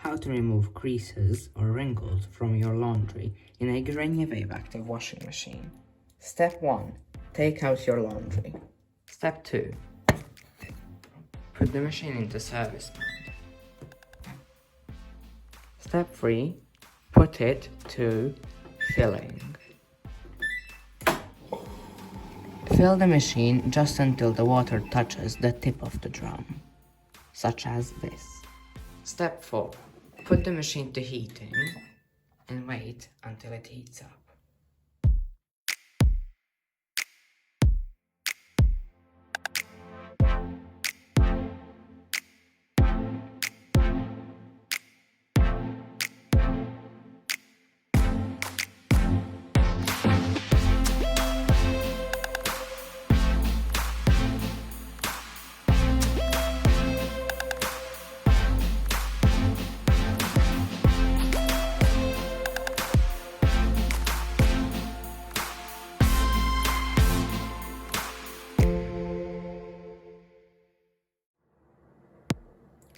how to remove creases or wrinkles from your laundry in a Gorenje WaveActive washing machine. Step 1. Take out your laundry. Step 2. Put the machine into service mode. Step 3. Put it to filling. Fill the machine just until the water touches the tip of the drum, such as this. Step 4. Put the machine to heating and wait until it heats up.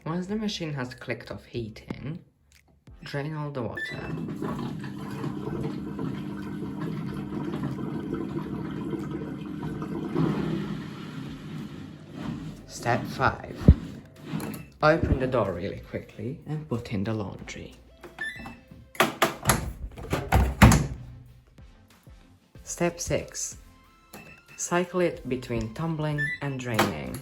Once the machine has clicked off heating, drain all the water. Step 5. Open the door really quickly and put in the laundry. Step 6. Cycle it between tumbling and draining.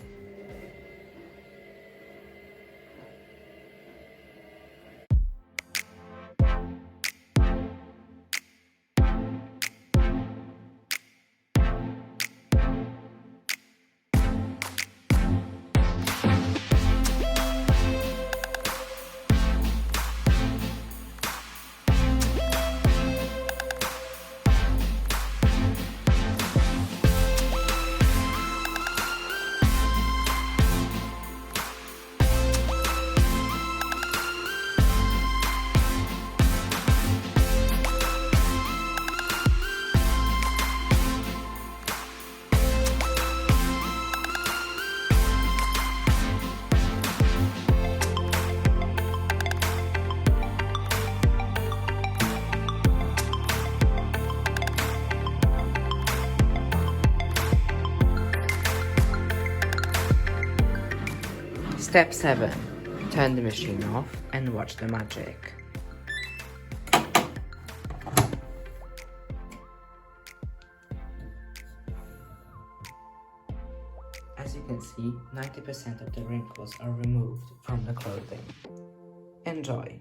Step 7. Turn the machine off and watch the magic. As you can see, 90% of the wrinkles are removed from the clothing. Enjoy!